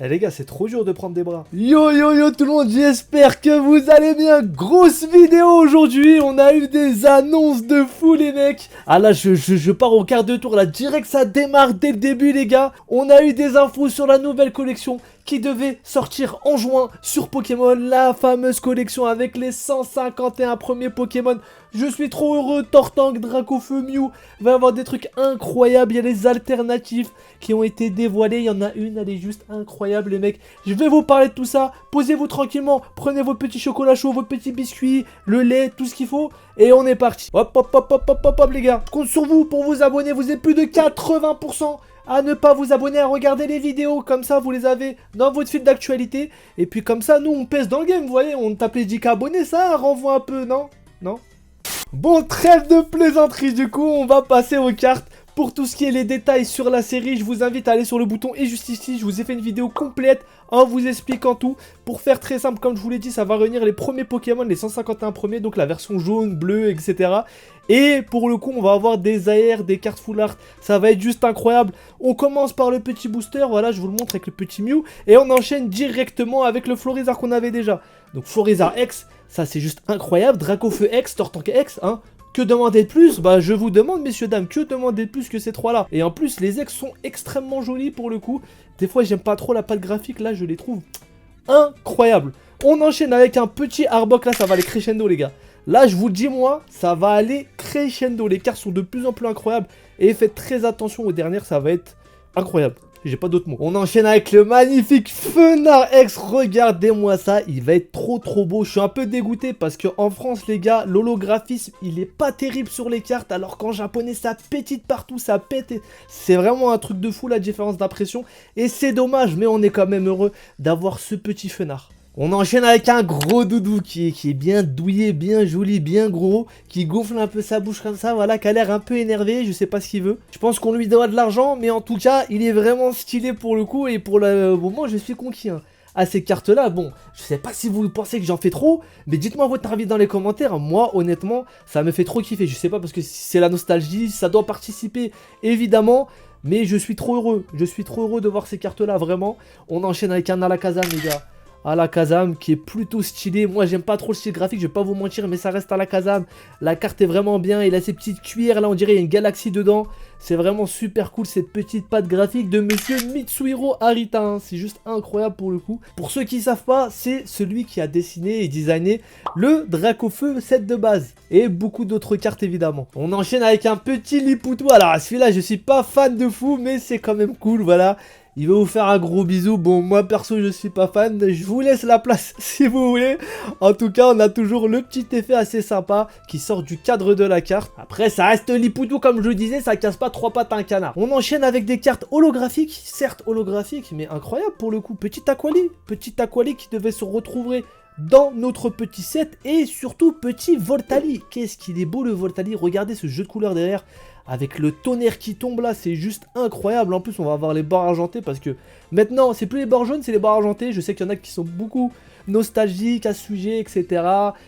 Eh les gars, c'est trop dur de prendre des bras. Yo yo yo tout le monde, j'espère que vous allez bien. Grosse vidéo aujourd'hui, on a eu des annonces de fou les mecs. Ah là, je pars au quart de tour, là, direct ça démarre dès le début les gars. On a eu des infos sur la nouvelle collection qui devait sortir en juin sur Pokémon, la fameuse collection avec les 151 premiers Pokémon. Je suis trop heureux, Tortank, Dracofeu, Mew, va y avoir des trucs incroyables, il y a les alternatives qui ont été dévoilées, il y en a une, elle est juste incroyable les mecs. Je vais vous parler de tout ça, posez-vous tranquillement, prenez vos petits chocolats chauds, vos petits biscuits, le lait, tout ce qu'il faut, et on est parti. Hop hop hop hop hop hop hop les gars, je compte sur vous pour vous abonner, vous êtes plus de 80% à ne pas vous abonner, à regarder les vidéos, comme ça vous les avez dans votre fil d'actualité, et puis comme ça nous on pèse dans le game, vous voyez, on tape les 10K abonnés, ça renvoie un peu, non? Non? Bon, trêve de plaisanterie, du coup, on va passer aux cartes. Pour tout ce qui est les détails sur la série, je vous invite à aller sur le bouton et juste ici, je vous ai fait une vidéo complète en vous expliquant tout. Pour faire très simple, comme je vous l'ai dit, ça va réunir les premiers Pokémon, les 151 premiers, donc la version jaune, bleue, etc. Et pour le coup, on va avoir des AR, des cartes full art, ça va être juste incroyable. On commence par le petit booster, voilà, je vous le montre avec le petit Mew. Et on enchaîne directement avec le Florizarre qu'on avait déjà. Donc Florizarre X, ça c'est juste incroyable. Dracofeu X, Tortank X, hein. Que demander de plus? Bah je vous demande messieurs dames, que demander de plus que ces trois là? Et en plus les ex sont extrêmement jolis pour le coup. Des fois j'aime pas trop la patte graphique, là je les trouve incroyables. On enchaîne avec un petit Arbok, là ça va aller crescendo les gars. Là je vous le dis moi, ça va aller crescendo, les cartes sont de plus en plus incroyables. Et faites très attention aux dernières, ça va être incroyable. J'ai pas d'autres mots. On enchaîne avec le magnifique Fenard X. Regardez-moi ça. Il va être trop beau. Je suis un peu dégoûté parce qu'en France, les gars, l'holographisme, il est pas terrible sur les cartes. Alors qu'en japonais, ça pétite partout. Ça pète. C'est vraiment un truc de fou, la différence d'impression. Et c'est dommage, mais on est quand même heureux d'avoir ce petit Fenard. On enchaîne avec un gros doudou qui est bien douillé, bien joli, bien gros, qui gonfle un peu sa bouche comme ça, voilà, qui a l'air un peu énervé, je sais pas ce qu'il veut. Je pense qu'on lui doit de l'argent, mais en tout cas, il est vraiment stylé pour le coup, et pour le moment, je suis conquis. Hein. À ces cartes-là, bon, je sais pas si vous pensez que j'en fais trop, mais dites-moi votre avis dans les commentaires. Moi, honnêtement, ça me fait trop kiffer. Je sais pas parce que c'est la nostalgie, ça doit participer, évidemment. Mais je suis trop heureux de voir ces cartes-là, vraiment. On enchaîne avec un Alakazam, les gars. Alakazam qui est plutôt stylé. Moi j'aime pas trop le style graphique, je vais pas vous mentir, mais ça reste Alakazam. La carte est vraiment bien, il a ses petites cuillères là, on dirait il y a une galaxie dedans. C'est vraiment super cool cette petite patte graphique de monsieur Mitsuhiro Arita, hein. C'est juste incroyable pour le coup. Pour ceux qui savent pas, c'est celui qui a dessiné et designé le Dracofeu set de base. Et beaucoup d'autres cartes évidemment. On enchaîne avec un petit Lipoutou. Alors celui-là je suis pas fan de fou, mais c'est quand même cool, voilà. Il va vous faire un gros bisou. Bon, moi perso, je suis pas fan. Je vous laisse la place si vous voulez. En tout cas, on a toujours le petit effet assez sympa qui sort du cadre de la carte. Après, ça reste Lipoutou, comme je le disais, ça casse pas trois pattes à un canard. On enchaîne avec des cartes holographiques. Certes, holographiques, mais incroyable pour le coup. Petit Aquali qui devait se retrouver dans notre petit set. Et surtout, petit Voltali. Qu'est-ce qu'il est beau le Voltali. Regardez ce jeu de couleurs derrière. Avec le tonnerre qui tombe là, c'est juste incroyable. En plus, on va avoir les bords argentés parce que maintenant, c'est plus les bords jaunes, c'est les bords argentés. Je sais qu'il y en a qui sont beaucoup nostalgiques à ce sujet, etc.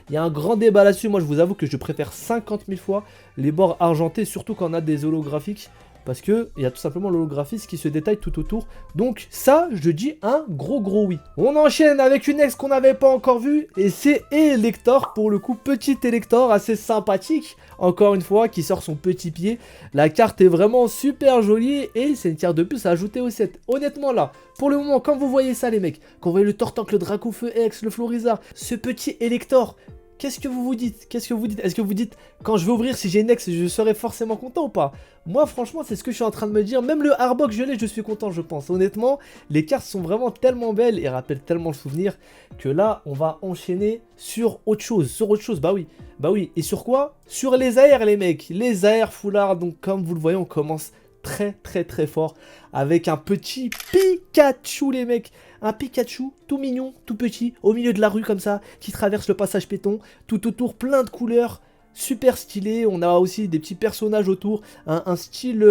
Il y a un grand débat là-dessus. Moi, je vous avoue que je préfère 50 000 fois les bords argentés, surtout quand on a des holographiques. Parce que il y a tout simplement l'holographisme qui se détaille tout autour. Donc ça, je dis un gros oui. On enchaîne avec une ex qu'on n'avait pas encore vue. Et c'est Elector, pour le coup, petit Elector, assez sympathique. Encore une fois, qui sort son petit pied. La carte est vraiment super jolie. Et c'est une carte de plus à ajouter au set. Honnêtement là, pour le moment, quand vous voyez ça les mecs, quand vous voyez le Tortank, le Dracofeu X, le Florizarre, ce petit Elector... Qu'est-ce que vous vous dites? Qu'est-ce que vous dites? Est-ce que vous dites, quand je vais ouvrir, si j'ai une ex, je serai forcément content ou pas? Moi, franchement, c'est ce que je suis en train de me dire. Même le Arbok, je suis content, je pense. Honnêtement, les cartes sont vraiment tellement belles et rappellent tellement le souvenir que là, on va enchaîner sur autre chose. Sur autre chose, bah oui. Et sur quoi? Sur les AR, les mecs. Les AR foulard. Donc, comme vous le voyez, on commence très fort avec un petit Pikachu les mecs, un Pikachu tout mignon, tout petit, au milieu de la rue comme ça, qui traverse le passage péton, tout autour plein de couleurs, super stylé. On a aussi des petits personnages autour, un style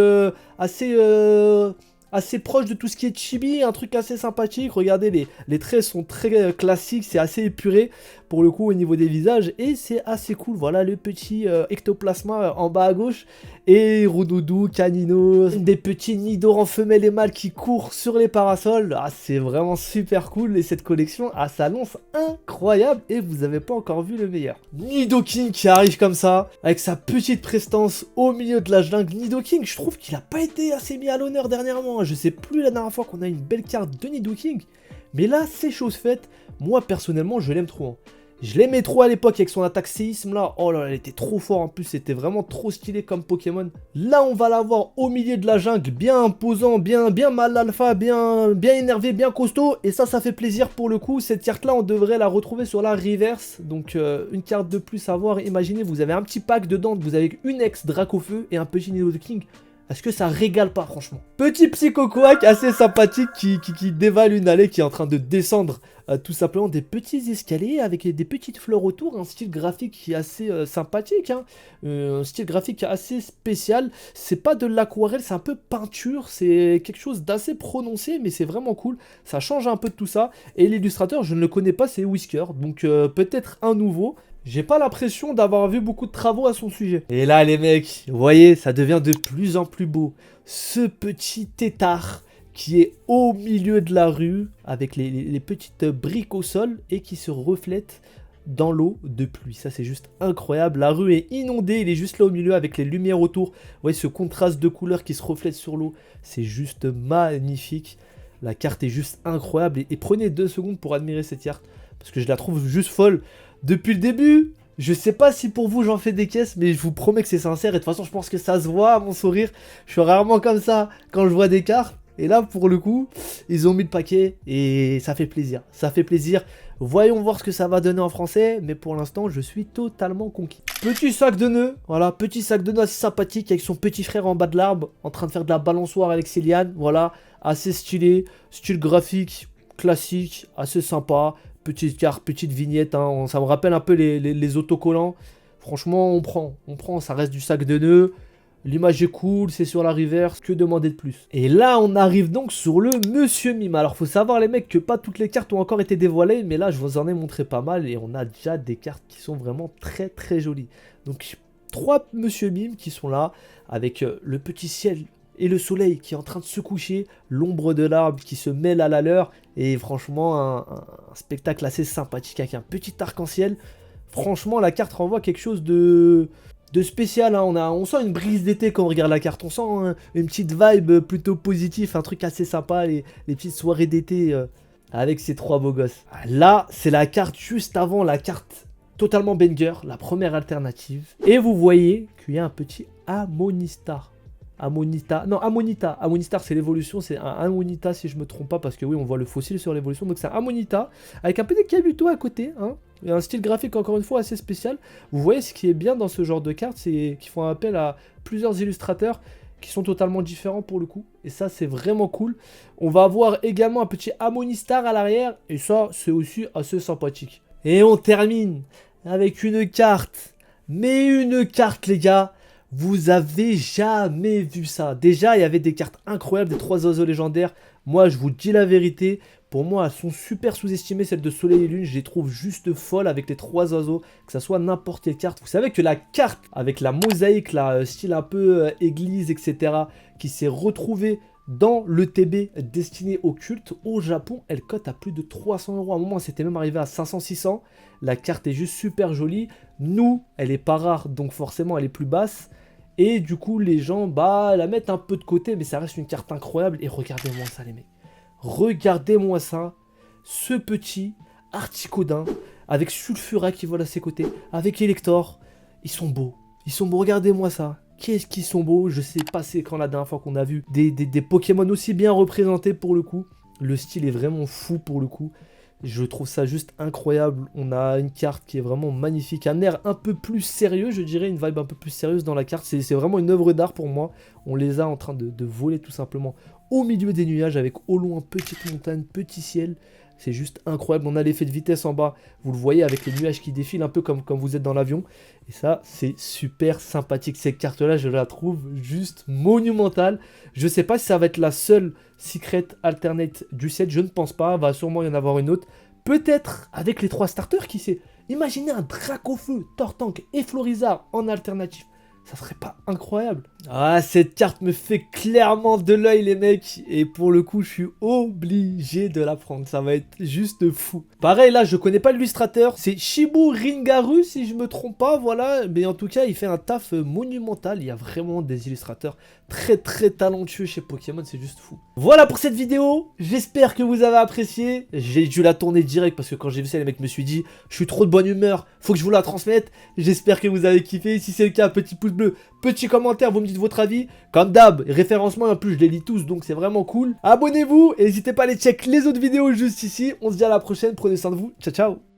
assez assez proche de tout ce qui est chibi, un truc assez sympathique. Regardez, les traits sont très classiques, c'est assez épuré pour le coup au niveau des visages et c'est assez cool. Voilà le petit ectoplasma en bas à gauche et Roudoudou, Canino, des petits Nidoran femelles et mâles qui courent sur les parasols. Ah, c'est vraiment super cool et cette collection s'annonce incroyable et vous avez pas encore vu le meilleur. Nidoking qui arrive comme ça avec sa petite prestance au milieu de la jungle. Nidoking, je trouve qu'il a pas été assez mis à l'honneur dernièrement. Je sais plus la dernière fois qu'on a une belle carte de Nidoking, mais là c'est chose faite. Moi personnellement je l'aime trop. Hein. Je l'aimais trop à l'époque avec son attaque séisme là. Oh là là, elle était trop fort en plus. C'était vraiment trop stylé comme Pokémon. Là, on va l'avoir au milieu de la jungle. Bien imposant, bien mal alpha, bien énervé, bien costaud. Et ça fait plaisir pour le coup. Cette carte là, on devrait la retrouver sur la reverse. Donc, une carte de plus à voir. Imaginez, vous avez un petit pack dedans. Vous avez une ex Dracofeu et un petit Nidoking. Est-ce que ça régale pas franchement? Petit Psychoquack assez sympathique qui dévale une allée qui est en train de descendre tout simplement des petits escaliers avec des petites fleurs autour, un style graphique qui est assez sympathique, hein. Un style graphique assez spécial. C'est pas de l'aquarelle, c'est un peu peinture, c'est quelque chose d'assez prononcé mais c'est vraiment cool. Ça change un peu de tout ça et l'illustrateur je ne le connais pas, c'est Whisker, donc peut-être un nouveau. J'ai pas l'impression d'avoir vu beaucoup de travaux à son sujet. Et là les mecs, vous voyez, ça devient de plus en plus beau. Ce petit tétard qui est au milieu de la rue avec les petites briques au sol et qui se reflète dans l'eau de pluie. Ça c'est juste incroyable. La rue est inondée, il est juste là au milieu avec les lumières autour. Vous voyez ce contraste de couleurs qui se reflète sur l'eau. C'est juste magnifique. La carte est juste incroyable. Et prenez 2 secondes pour admirer cette carte. Parce que je la trouve juste folle. Depuis le début, je sais pas si pour vous j'en fais des caisses, mais je vous promets que c'est sincère. Et de toute façon, je pense que ça se voit à mon sourire. Je suis rarement comme ça quand je vois des cartes. Et là, pour le coup, ils ont mis le paquet et ça fait plaisir. Ça fait plaisir. Voyons voir ce que ça va donner en français. Mais pour l'instant, je suis totalement conquis. Petit sac de nœuds. Voilà, petit sac de nœuds assez sympathique avec son petit frère en bas de l'arbre. En train de faire de la balançoire avec ses lianes. Voilà, assez stylé. Style graphique classique, assez sympa. Petite carte, petite vignette, hein. Ça me rappelle un peu les autocollants. Franchement, on prend, ça reste du sac de nœuds. L'image est cool, c'est sur la reverse, que demander de plus? Et là, on arrive donc sur le Monsieur Mime. Alors, faut savoir les mecs que pas toutes les cartes ont encore été dévoilées, mais là, je vous en ai montré pas mal et on a déjà des cartes qui sont vraiment très jolies. Donc, 3 Monsieur Mime qui sont là, avec le petit ciel et le soleil qui est en train de se coucher, l'ombre de l'arbre qui se mêle à la leur, et franchement un spectacle assez sympathique avec un petit arc-en-ciel. Franchement la carte renvoie quelque chose de spécial, hein. On sent une brise d'été quand on regarde la carte, on sent une petite vibe plutôt positive, un truc assez sympa, les petites soirées d'été avec ces 3 beaux gosses. Là c'est la carte juste avant la carte totalement banger, la première alternative, et vous voyez qu'il y a un petit Ammonistar. Ammonita, non Ammonita, Ammonistar c'est l'évolution, c'est un Ammonita si je me trompe pas, parce que oui on voit le fossile sur l'évolution, donc c'est un Ammonita, avec un petit Kabuto à côté, hein, et un style graphique encore une fois assez spécial. Vous voyez ce qui est bien dans ce genre de cartes, c'est qu'ils font appel à plusieurs illustrateurs qui sont totalement différents pour le coup, et ça c'est vraiment cool. On va avoir également un petit Ammonistar à l'arrière, et ça c'est aussi assez sympathique. Et on termine avec une carte, mais une carte les gars, vous avez jamais vu ça. Déjà, il y avait des cartes incroyables, des 3 oiseaux légendaires. Moi, je vous dis la vérité. Pour moi, elles sont super sous-estimées, celles de Soleil et Lune. Je les trouve juste folles avec les 3 oiseaux. Que ça soit n'importe quelle carte. Vous savez que la carte avec la mosaïque, là, style un peu église, etc., qui s'est retrouvée dans le TB destiné au culte au Japon, elle cote à plus de 300 €. À un moment, c'était même arrivé à 500-600. La carte est juste super jolie. Nous, elle est pas rare, donc forcément, elle est plus basse. Et du coup, les gens, bah, la mettent un peu de côté, mais ça reste une carte incroyable. Et regardez-moi ça, les mecs. Regardez-moi ça. Ce petit Articodin, avec Sulfura qui vole à ses côtés, avec Elector. Ils sont beaux. Ils sont beaux, regardez-moi ça. Qu'est-ce qu'ils sont beaux. Je sais pas c'est quand la dernière fois qu'on a vu des Pokémon aussi bien représentés pour le coup. Le style est vraiment fou pour le coup. Je trouve ça juste incroyable. On a une carte qui est vraiment magnifique. Un air un peu plus sérieux, je dirais. Une vibe un peu plus sérieuse dans la carte. C'est vraiment une œuvre d'art pour moi. On les a en train de voler tout simplement au milieu des nuages avec au loin petite montagne, petit ciel. C'est juste incroyable. On a l'effet de vitesse en bas. Vous le voyez avec les nuages qui défilent un peu comme quand vous êtes dans l'avion. Et ça, c'est super sympathique. Cette carte-là, je la trouve juste monumentale. Je sais pas si ça va être la seule secret alternate du set. Je ne pense pas. Va sûrement y en avoir une autre. Peut-être avec les 3 starters, qui sait. Imaginez un Dracofeu, Tortank et Florizard en alternative. Ça serait pas incroyable? Ah, cette carte me fait clairement de l'œil, les mecs. Et pour le coup, je suis obligé de la prendre. Ça va être juste fou. Pareil, là, je connais pas l'illustrateur. C'est Shibu Ringaru, si je me trompe pas, voilà. Mais en tout cas, il fait un taf monumental. Il y a vraiment des illustrateurs très talentueux chez Pokémon. C'est juste fou. Voilà pour cette vidéo. J'espère que vous avez apprécié. J'ai dû la tourner direct parce que quand j'ai vu ça, les mecs me suis dit, je suis trop de bonne humeur. Faut que je vous la transmette. J'espère que vous avez kiffé. Si c'est le cas, petit pouce bleu, petit commentaire, vous me dites votre avis. Comme d'hab, référencement, en plus je les lis tous, donc c'est vraiment cool. Abonnez-vous et n'hésitez pas à aller check les autres vidéos juste ici. On se dit à la prochaine, prenez soin de vous, ciao ciao.